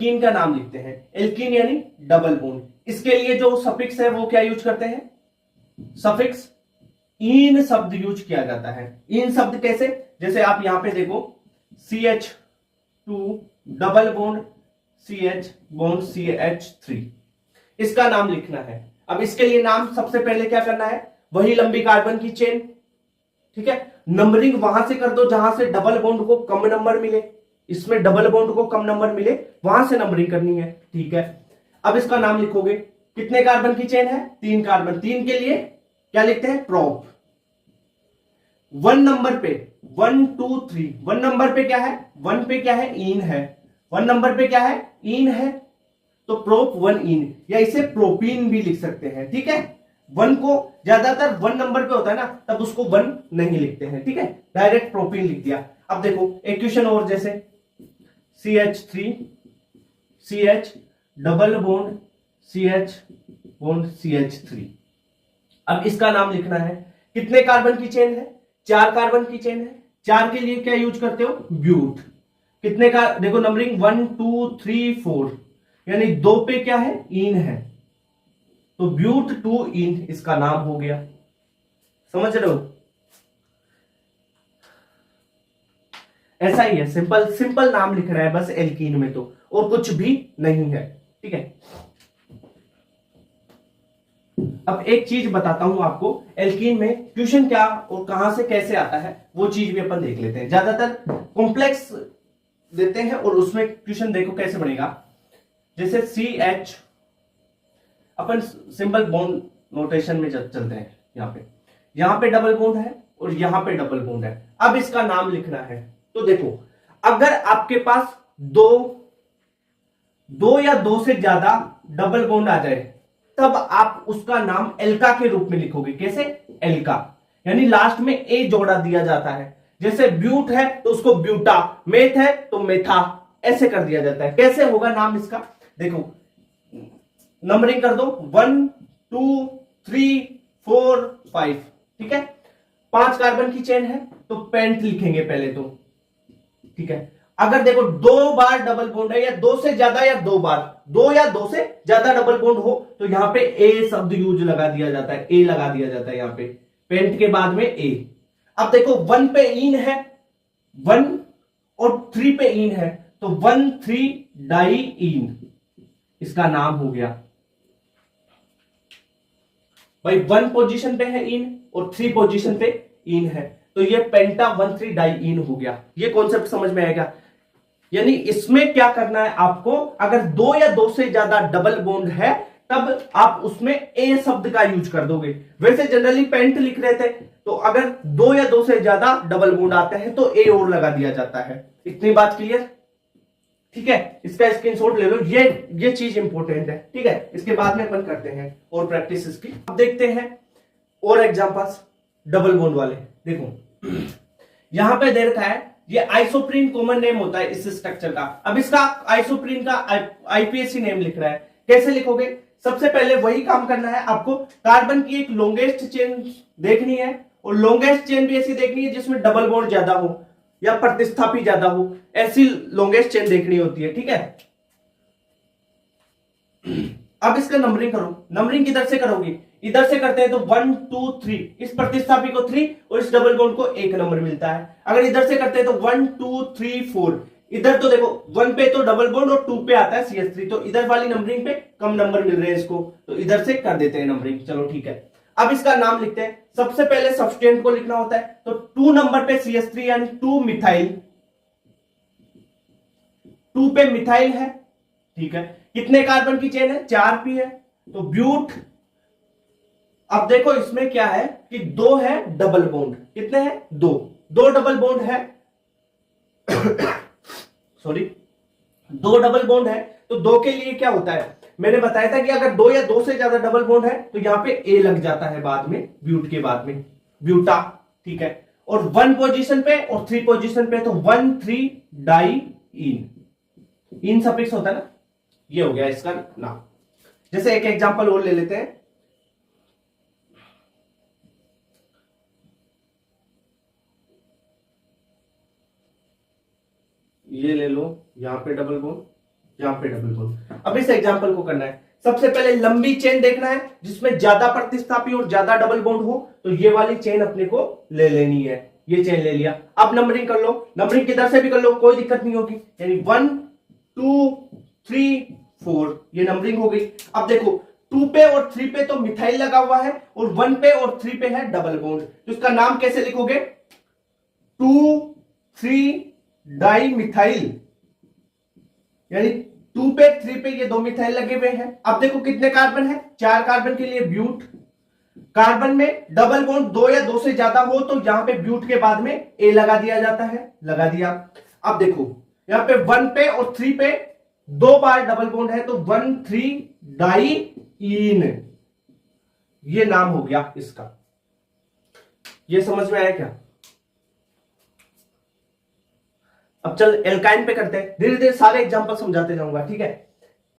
Alkene का नाम लिखते हैं। एल्कीन यानी डबल बॉन्ड। इसके लिए जो सफिक्स है वो क्या यूज करते हैं? सफिक्स इन शब्द यूज किया जाता है। इन शब्द कैसे? जैसे आप यहां पे देखो CH2 double bond CH bond CH3, इसका नाम लिखना है। अब इसके लिए नाम सबसे पहले क्या करना है? वही लंबी कार्बन की चेन, ठीक है, नंबरिंग वहां से कर दो जहां से डबल बॉन्ड को कम नंबर मिले। इसमें डबल बॉन्ड को कम नंबर मिले वहां से नंबरिंग करनी है, ठीक है। अब इसका नाम लिखोगे। कितने कार्बन की चेन है? 3 कार्बन। 3 के लिए क्या लिखते हैं? प्रोप। 1 नंबर पे 1 2 3, 1 नंबर पे क्या है? 1 पे क्या है? इन है। 1 नंबर पे क्या है? इन है, तो प्रोप 1 इन, या इसे प्रोपीन भी लिख सकते हैं, ठीक है। 1 को ज्यादातर 1 नंबर पे होता है ना, तब उसको 1 नहीं लिखते हैं, ठीक है, डायरेक्ट प्रोपीन लिख दिया। अब देखो एक क्वेश्चन और, जैसे CH3 CH double bond CH bond CH3। अब इसका नाम लिखना है। कितने कार्बन की चेन है? 4 कार्बन की चेन है। 4 के लिए क्या यूज करते हो? ब्यूट। कितने का देखो नंबरिंग 1 2 3 4, यानी 2 पे क्या है? इन है, तो ब्यूट 2 इन इसका नाम हो गया। समझ रहे हो? ऐसा ही है, सिंपल सिंपल नाम लिखना है बस एल्कीन में, तो और कुछ भी नहीं है, ठीक है। अब एक चीज बताता हूं आपको, एल्कीन में क्वेश्चन क्या और कहां से कैसे आता है वो चीज भी अपन देख लेते हैं। ज्यादातर कॉम्प्लेक्स देते हैं और उसमें क्वेश्चन देखो कैसे बनेगा। जैसे CH, अपन सिंपल बॉन्ड नोटेशन में चलते हैं। यहां पे डबल बॉन्ड है और यहां पे डबल बॉन्ड है। अब इसका नाम लिखना है। तो देखो, अगर आपके पास दो या दो से ज्यादा डबल बॉन्ड आ जाए, तब आप उसका नाम एल्का के रूप में लिखोगे। कैसे? एल्का, यानी लास्ट में ए जोड़ा दिया जाता है। जैसे ब्यूट है तो उसको ब्यूटा, मेथ है तो मेथा, ऐसे कर दिया जाता है। कैसे होगा नाम इसका? देखो नंबरिंग कर दो 1 2 3 4 5, ठीक है। 5 कार्बन की चेन है तो पेंट लिखेंगे पहले तो, ठीक है। अगर देखो 2 बार डबल बॉन्ड है, या 2 से ज्यादा, या 2 बार, 2 या 2 से ज्यादा डबल बॉन्ड हो, तो यहां पे ए शब्द यूज लगा दिया जाता है, ए लगा दिया जाता है यहां पे, पेंट के बाद में ए। अब देखो 1 पे इन है, 1 और 3 पे इन है, तो 1 3 डाई इन इसका नाम हो गया। भाई 1 पोजीशन पे है इन और 3 पोजीशन पे इन है, तो ये पेंटा 1 3 डाई इन हो गया। ये कॉन्सेप्ट समझ में आएगा? यानी इसमें क्या करना है आपको, अगर 2 या 2 से ज्यादा डबल बॉन्ड है तब आप उसमें ए शब्द का यूज कर दोगे। वैसे जनरली पेंट लिख रहे थे, तो अगर 2 या 2 से ज्यादा डबल बॉन्ड आते हैं तो ए और लगा दिया जाता है। इतनी बात क्लियर? ठीक है, इसका स्क्रीनशॉट ले लो, ये चीज इंपॉर्टेंट है, ठीक है। इसके बाद में अपन करते हैं और प्रैक्टिस इसकी। अब देखते हैं और एग्जांपल्स डबल बॉन्ड वाले। देखो यहां पे दे रखा है, ये आइसोप्रीन कॉमन नेम होता है इस स्ट्रक्चर का। अब इसका आइसोप्रीन का आईपीएससी नेम लिख रहा है। कैसे लिखोगे? सबसे पहले वही काम करना है आपको, कार्बन की एक लॉन्गेस्ट चेन देखनी है, और लॉन्गेस्ट चेन भी ऐसी देखनी है जिसमें डबल बॉन्ड ज्यादा हो या प्रतिस्थापी ज्यादा हो, ऐसी लॉन्गेस्ट चेन देखनी होती है, ठीक है। अब इसका नंबरिंग करो। नंबरिंग किधर से करोगे? इधर से करते हैं तो 1 2 3, इस प्रतिस्थापी को 3 और इस डबल बॉन्ड को 1 नंबर मिलता है। अगर इधर से करते हैं तो 1 2 3 4, इधर तो देखो 1 पे तो डबल बॉन्ड और 2 पे आता है CH3, तो इधर वाली नंबरिंग पे कम नंबर मिल रहे हैं इसको, तो इधर से कर देते हैं नंबरिंग। चलो ठीक है, अब इसका नाम लिखते हैं। सबसे पहले सब्सटेंट को लिखना होता है, तो 2 नंबर पे CH3 यानी 2 मिथाइल, 2 पे मिथाइल है, ठीक है। कितने कार्बन की चेन है? 4 पी है, तो ब्यूट। अब देखो इसमें क्या है कि 2 है डबल बॉन्ड। कितने हैं? 2 डबल बॉन्ड है सॉरी, 2 डबल बॉन्ड है, तो 2 के लिए क्या होता है, मैंने बताया था कि अगर 2 या 2 से ज्यादा डबल बॉन्ड है तो यहां पे ए लग जाता है बाद में, ब्यूट के बाद में ब्यूटा, ठीक है। और 1 पोजीशन पे और 3 पोजीशन पे तो 1 3 डाई इन सफिक्स होता है ना, ये हो गया इसका नाम। जैसे एक एग्जांपल और ले लेते हैं। ये ले लो, यहां पे डबल बॉन्ड, यहां पे डबल बॉन्ड। अब इस एग्जांपल को करना है, सबसे पहले लंबी चेन देखना है जिसमें ज्यादा प्रतिस्थापी और ज्यादा डबल बॉन्ड हो, तो ये वाली चेन अपने को ले लेनी है। ये चेन ले लिया, अब नंबरिंग कर लो, नंबरिंग किधर से भी कर लो, कोई दिक्कत नहीं होगी। यानी 1 2 3 4 ये नंबरिंग हो गई। अब देखो 2 पे और 3 पे तो मिथाइल लगा हुआ है और 1 पे और 3 पे है डबल बॉन्ड, तो इसका नाम कैसे लिखोगे, 2,3 डाई मिथाइल, यानी 2 पे 3 पे ये 2 मिथाइल लगे हुए हैं। अब देखो कितने कार्बन है, 4 कार्बन के लिए ब्यूट, कार्बन में डबल बॉन्ड 2 या 2 से ज्यादा हो तो यहां पे ब्यूट के बाद में ए लगा दिया जाता है, लगा दिया। अब देखो यहां पे 1 पे और 3 पे 2 बार डबल बॉन्ड है, तो 1,3 डाई इन, ये नाम हो गया इसका। ये समझ में आया क्या? अब चल एल्काइन पे करते हैं, धीरे धीरे सारे एग्जांपल समझाते जाऊंगा, ठीक है।